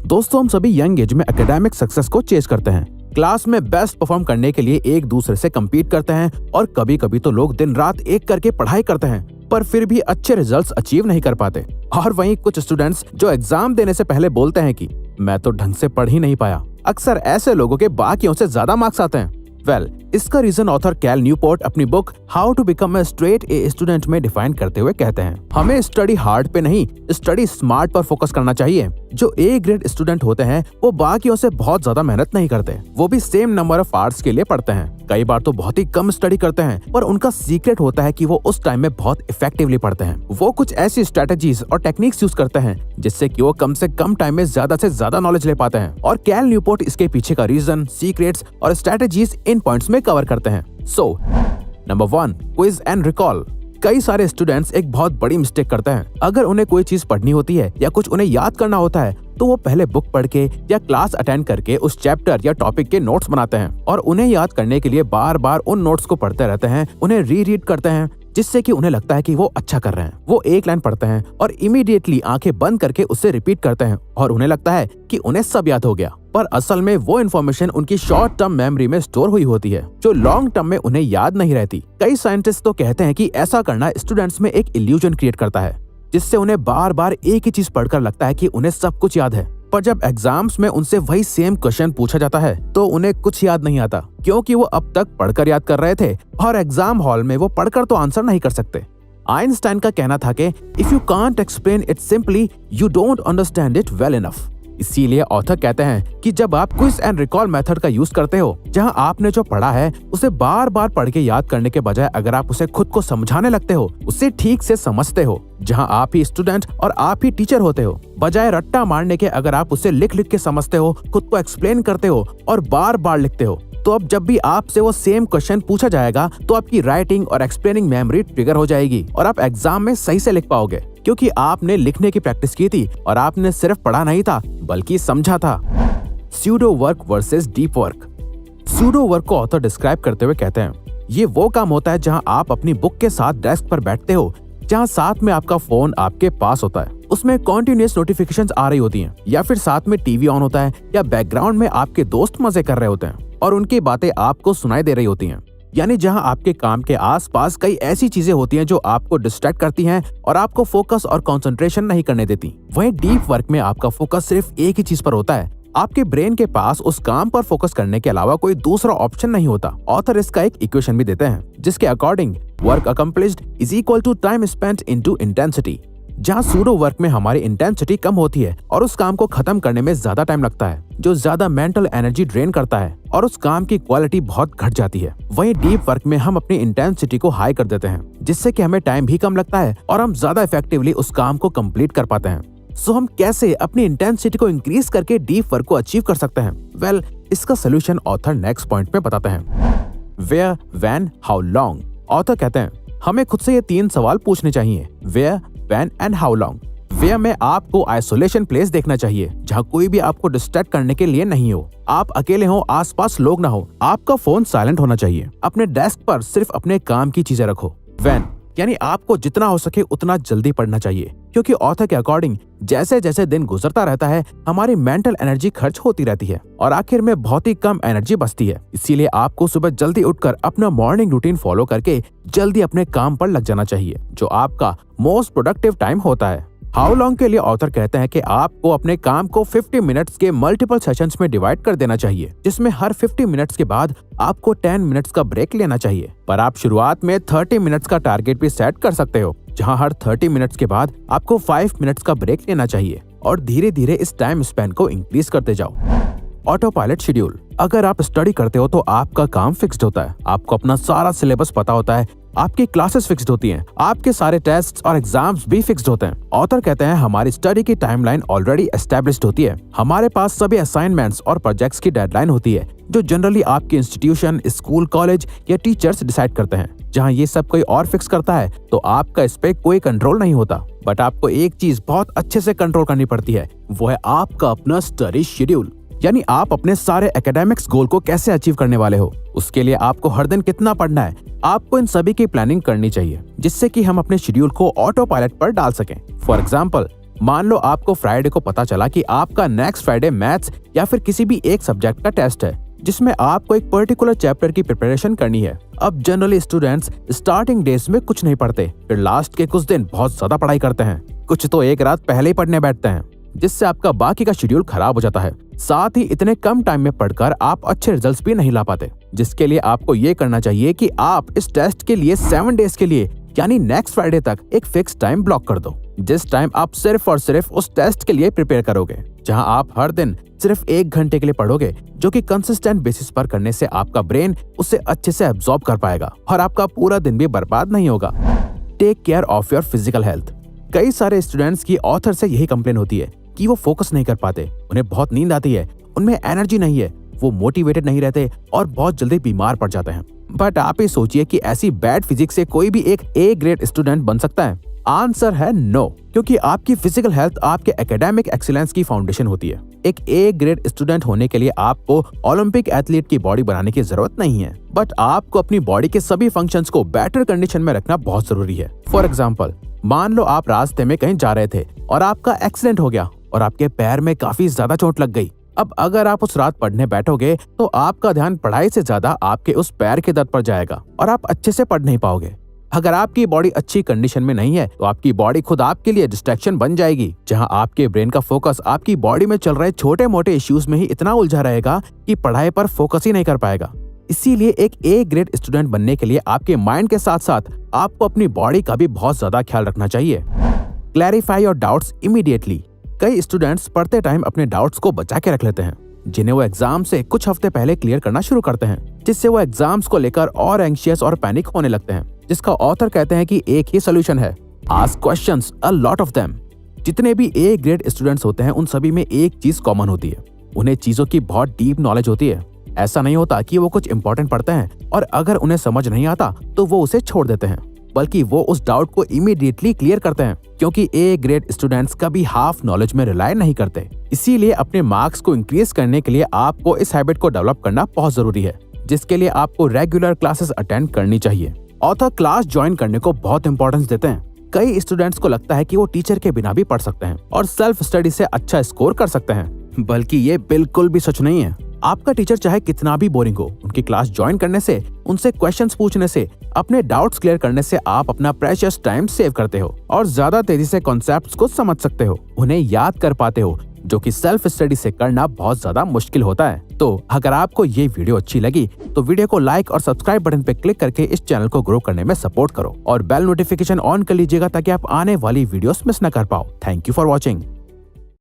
दोस्तों, हम सभी यंग एज में एकेडमिक सक्सेस को चेज करते हैं। क्लास में बेस्ट परफॉर्म करने के लिए एक दूसरे से कम्पीट करते हैं और कभी कभी तो लोग दिन रात एक करके पढ़ाई करते हैं पर फिर भी अच्छे रिजल्ट्स अचीव नहीं कर पाते। और वहीं कुछ स्टूडेंट्स जो एग्जाम देने से पहले बोलते हैं कि मैं तो ढंग से पढ़ ही नहीं पाया। अक्सर ऐसे लोगों के बाकियों से ज्यादा मार्क्स आते हैं। इसका रीजन ऑथर कैल न्यूपोर्ट अपनी book how to become a straight A student में डिफाइन करते हुए कहते हैं, हमें स्टडी हार्ड पे नहीं, स्टडी स्मार्ट पर फोकस करना चाहिए। जो ए ग्रेड स्टूडेंट होते हैं वो बाकियों से बहुत ज्यादा मेहनत नहीं करते, वो भी सेम नंबर ऑफ आवर्स के लिए पढ़ते हैं। कई बार तो बहुत ही कम स्टडी करते हैं, पर उनका सीक्रेट होता है कि वो उस टाइम में बहुत इफेक्टिवली पढ़ते हैं। वो कुछ ऐसी स्ट्रेटेजीज और टेक्निक्स यूज करते हैं जिससे कि वो कम से कम टाइम में ज्यादा से ज्यादा नॉलेज ले पाते हैं। और कैल न्यूपोर्ट इसके पीछे का रीजन, सीक्रेट्स और स्ट्रेटेजीज इन पॉइंट्स में कवर करते हैं। So number 1, quiz and recall. कई सारे स्टूडेंट्स एक बहुत बड़ी मिस्टेक करते हैं। अगर उन्हें कोई चीज पढ़नी होती है या कुछ उन्हें याद करना होता है तो वो पहले बुक पढ़ के या क्लास अटेंड करके उस चैप्टर या टॉपिक के नोट्स बनाते हैं और उन्हें याद करने के लिए बार बार उन नोट्स को पढ़ते रहते हैं, उन्हें रीड करते हैं, जिससे कि उन्हें लगता है कि वो अच्छा कर रहे हैं। वो एक लाइन पढ़ते हैं और इमीडिएटली आंखें बंद करके उसे रिपीट करते हैं और उन्हें लगता है कि उन्हें सब याद हो गया, पर असल में वो इन्फॉर्मेशन उनकी शॉर्ट टर्म मेमोरी में स्टोर हुई होती है जो लॉन्ग टर्म में उन्हें याद नहीं रहती। कई साइंटिस्ट तो कहते हैं कि ऐसा करना स्टूडेंट्स में एक इल्यूजन क्रिएट करता है, जिससे उन्हें बार बार एक ही चीज पढ़कर लगता है कि उन्हें सब कुछ याद है। पर जब एग्जाम्स में उनसे वही सेम क्वेश्चन पूछा जाता है तो उन्हें कुछ याद नहीं आता, क्योंकि वो अब तक पढ़कर याद कर रहे थे और एग्जाम हॉल में वो पढ़कर तो आंसर नहीं कर सकते। आइंस्टाइन का कहना था कि if you can't explain it simply you don't understand it well enough. इसीलिए ऑथर कहते हैं कि जब आप क्विज एंड रिकॉल मेथड का यूज करते हो, जहां आपने जो पढ़ा है उसे बार बार पढ़ के याद करने के बजाय अगर आप उसे खुद को समझाने लगते हो, उसे ठीक से समझते हो, जहां आप ही स्टूडेंट और आप ही टीचर होते हो, बजाय रट्टा मारने के अगर आप उसे लिख लिख के समझते हो, खुद को एक्सप्लेन करते हो और बार बार लिखते हो, तो अब जब भी आपसे वो सेम क्वेश्चन पूछा जाएगा तो आपकी राइटिंग और एक्सप्लेनिंग मेमोरी ट्रिगर हो जाएगी और आप एग्जाम में सही से लिख पाओगे, क्योंकि आपने लिखने की प्रैक्टिस की थी और आपने सिर्फ पढ़ा नहीं था बल्कि समझा था। Pseudo work versus deep work. Pseudo work को ऑथर डिस्क्राइब करते हुए कहते हैं, ये वो काम होता है जहां आप अपनी बुक के साथ डेस्क पर बैठते हो, जहां साथ में आपका फोन आपके पास होता है, उसमें कॉन्टिन्यूअस नोटिफिकेशंस आ रही होती हैं, या फिर साथ में टीवी ऑन होता है या बैकग्राउंड में आपके दोस्त मजे कर रहे होते हैं और उनकी बातें आपको सुनाई दे रही होती हैं। यानी जहां आपके काम के आसपास कई ऐसी चीजें होती हैं जो आपको डिस्ट्रैक्ट करती हैं और आपको फोकस और कंसंट्रेशन नहीं करने देती। वहीं डीप वर्क में आपका फोकस सिर्फ एक ही चीज पर होता है, आपके ब्रेन के पास उस काम पर फोकस करने के अलावा कोई दूसरा ऑप्शन नहीं होता। ऑथर इसका एक इक्वेशन भी देते हैं जिसके according work accomplished is equal to time spent into intensity. जहां सूडो वर्क में हमारी इंटेंसिटी कम होती है और उस काम को खत्म करने में ज्यादा टाइम लगता है, जो ज्यादा मेंटल एनर्जी ड्रेन करता है और उस काम की क्वालिटी बहुत घट जाती है। वहीं डीप वर्क में हम अपनी इंटेंसिटी को हाई कर देते हैं, जिससे कि हमें टाइम भी कम लगता है और हम ज्यादा इफेक्टिवली उस काम को कंप्लीट कर पाते हैं। सो हम कैसे अपनी इंटेंसिटी को इंक्रीज करके डीप वर्क को अचीव कर सकते हैं? इसका सोल्यूशन ऑथर नेक्स्ट पॉइंट में बताते हैं। Where, when, how long. Author कहते हैं हमें खुद से ये 3 सवाल पूछने चाहिए, where, when and how long. Where में आपको आइसोलेशन प्लेस देखना चाहिए जहाँ कोई भी आपको डिस्ट्रैक्ट करने के लिए नहीं हो, आप अकेले हो, आसपास लोग ना हो, आपका फोन साइलेंट होना चाहिए, अपने डेस्क पर सिर्फ अपने काम की चीजें रखो। व्हेन यानी आपको जितना हो सके उतना जल्दी पढ़ना चाहिए, क्योंकि ऑथर के अकॉर्डिंग जैसे जैसे दिन गुजरता रहता है हमारी मेंटल एनर्जी खर्च होती रहती है और आखिर में बहुत ही कम एनर्जी बचती है। इसीलिए आपको सुबह जल्दी उठकर अपना मॉर्निंग रूटीन फॉलो करके जल्दी अपने काम पर लग जाना चाहिए, जो आपका मोस्ट प्रोडक्टिव टाइम होता है। हाउ लॉन्ग के लिए ऑथर कहते हैं कि आपको अपने काम को 50 मिनट्स के मल्टीपल सेशंस में डिवाइड कर देना चाहिए, जिसमें हर 50 मिनट्स के बाद आपको 10 मिनट्स का ब्रेक लेना चाहिए। पर आप शुरुआत में 30 मिनट्स का टारगेट भी सेट कर सकते हो, जहां हर 30 मिनट्स के बाद आपको 5 मिनट्स का ब्रेक लेना चाहिए और धीरे धीरे इस टाइम स्पैन को इंक्रीज करते जाओ। Auto pilot schedule. अगर आप स्टडी करते हो तो आपका काम फिक्स्ड होता है, आपको अपना सारा सिलेबस पता होता है, आपकी क्लासेस फिक्स्ड होती हैं, आपके सारे टेस्ट्स और एग्जाम्स भी फिक्स्ड होते हैं। ऑथर कहते हैं हमारी स्टडी की टाइमलाइन ऑलरेडी एस्टेब्लिश्ड होती है, हमारे पास सभी असाइनमेंट्स और प्रोजेक्ट्स की डेडलाइन होती है, जो जनरली आपकी इंस्टीट्यूशन, स्कूल, कॉलेज या टीचर्स डिसाइड करते हैं। जहां ये सब कोई और फिक्स करता है तो आपका इस पे कोई कंट्रोल नहीं होता, बट आपको एक चीज बहुत अच्छे से कंट्रोल करनी पड़ती है, वो है आपका अपना स्टडी शेड्यूल। यानी आप अपने सारे एकेडमिक्स गोल को कैसे अचीव करने वाले हो, उसके लिए आपको हर दिन कितना पढ़ना है, आपको इन सभी की प्लानिंग करनी चाहिए, जिससे कि हम अपने शेड्यूल को ऑटो पायलट पर डाल सकें। फॉर एग्जाम्पल, मान लो आपको फ्राइडे को पता चला कि आपका नेक्स्ट फ्राइडे मैथ्स या फिर किसी भी एक सब्जेक्ट का टेस्ट है जिसमें आपको एक पर्टिकुलर चैप्टर की प्रिपरेशन करनी है। अब जनरली स्टूडेंट्स स्टार्टिंग डेज में कुछ नहीं पढ़ते, फिर लास्ट के कुछ दिन बहुत ज्यादा पढ़ाई करते हैं, कुछ तो एक रात पहले ही पढ़ने बैठते हैं, जिससे आपका बाकी का शेड्यूल खराब हो जाता है। साथ ही इतने कम टाइम में पढ़कर आप अच्छे रिजल्ट्स भी नहीं ला पाते, जिसके लिए आपको ये करना चाहिए कि आप इस टेस्ट के लिए 7 डेज के लिए यानी नेक्स्ट फ्राइडे तक एक फिक्स टाइम ब्लॉक कर दो, जिस टाइम आप सिर्फ और सिर्फ उस टेस्ट के लिए प्रिपेयर करोगे, जहां आप हर दिन सिर्फ 1 घंटे के लिए पढ़ोगे, जो कि कंसिस्टेंट बेसिस पर करने से आपका ब्रेन उसे अच्छे से एब्जॉर्ब कर पाएगा और आपका पूरा दिन भी बर्बाद नहीं होगा। Take care of your physical health. कई सारे स्टूडेंट्स की ऑथर से यही कंप्लेन होती है कि वो फोकस नहीं कर पाते, उन्हें बहुत नींद आती है, उनमें एनर्जी नहीं है, वो मोटिवेटेड नहीं रहते और बहुत जल्दी बीमार पड़ जाते हैं। बट आप ही सोचिए कि ऐसी बैड फिजिक्स से कोई भी एक ए ग्रेड स्टूडेंट बन सकता है? आंसर है नो, क्योंकि आपकी फिजिकल हेल्थ आपके एकेडमिक एक्सीलेंस की फाउंडेशन होती है। एक ए ग्रेड स्टूडेंट होने के लिए आपको ओलंपिक एथलीट की बॉडी बनाने की जरूरत नहीं है, बट आपको अपनी बॉडी के सभी फंक्शंस को बेटर कंडीशन में रखना बहुत जरूरी है। फॉर एग्जाम्पल, मान लो आप रास्ते में कहीं जा रहे थे और आपका एक्सीडेंट हो गया और आपके पैर में काफी ज्यादा चोट लग गई। अब अगर आप उस रात पढ़ने बैठोगे तो आपका ध्यान पढ़ाई से ज्यादा आपके उस पैर के दर्द पर जाएगा और आप अच्छे से पढ़ नहीं पाओगे। अगर आपकी बॉडी अच्छी कंडीशन में नहीं है तो आपकी बॉडी खुद आपके लिए डिस्ट्रैक्शन बन जाएगी, जहां आपके ब्रेन का फोकस आपकी बॉडी में चल रहे छोटे मोटे इश्यूज में ही इतना उलझा रहेगा कि पढ़ाई पर फोकस ही नहीं कर पाएगा। इसीलिए एक ए ग्रेड स्टूडेंट बनने के लिए आपके माइंड के साथ साथ आपको अपनी बॉडी का भी बहुत ज्यादा ख्याल रखना चाहिए। Clarify your doubts immediately. कई स्टूडेंट्स पढ़ते टाइम अपने डाउट्स को बचा के रख लेते हैं, जिन्हें वो एग्जाम से कुछ हफ्ते पहले क्लियर करना शुरू करते हैं, जिससे वो एग्जाम्स को लेकर और एंशियस और पैनिक होने लगते हैं, जिसका ऑथर कहते हैं कि एक ही सोल्यूशन है, ask questions, a lot of them. जितने भी ए ग्रेड स्टूडेंट्स होते हैं उन सभी में एक चीज कॉमन होती है, उन्हें चीजों की बहुत डीप नॉलेज होती है। ऐसा नहीं होता कि वो कुछ इंपॉर्टेंट पढ़ते हैं और अगर उन्हें समझ नहीं आता तो वो उसे छोड़ देते हैं, बल्कि वो उस डाउट को इमीडिएटली क्लियर करते हैं, क्योंकि ए ग्रेड स्टूडेंट्स कभी हाफ नॉलेज में रिलाय नहीं करते। इसीलिए अपने मार्क्स को इंक्रीज करने के लिए आपको इस हैबिट को डेवलप करना बहुत जरूरी है, जिसके लिए आपको रेगुलर क्लासेस अटेंड करनी चाहिए। ऑथर क्लास ज्वाइन करने को बहुत इंपॉर्टेंस देते हैं। कई स्टूडेंट्स को लगता है कि वो टीचर के बिना भी पढ़ सकते हैं और सेल्फ स्टडी से अच्छा स्कोर कर सकते हैं, बल्कि ये बिल्कुल भी सच नहीं है। आपका टीचर चाहे कितना भी बोरिंग हो, उनकी क्लास ज्वाइन करने से, उनसे क्वेश्चंस पूछने से, अपने डाउट्स क्लियर करने से आप अपना प्रेशियस टाइम सेव करते हो और ज्यादा तेजी से कॉन्सेप्ट्स को समझ सकते हो, उन्हें याद कर पाते हो, जो कि सेल्फ स्टडी से करना बहुत ज्यादा मुश्किल होता है। तो अगर आपको ये वीडियो अच्छी लगी तो वीडियो को लाइक और सब्सक्राइब बटन पे क्लिक करके इस चैनल को ग्रो करने में सपोर्ट करो और बेल नोटिफिकेशन ऑन कर लीजिएगा ताकि आप आने वाली वीडियोस मिस न कर पाओ। Thank you for watching.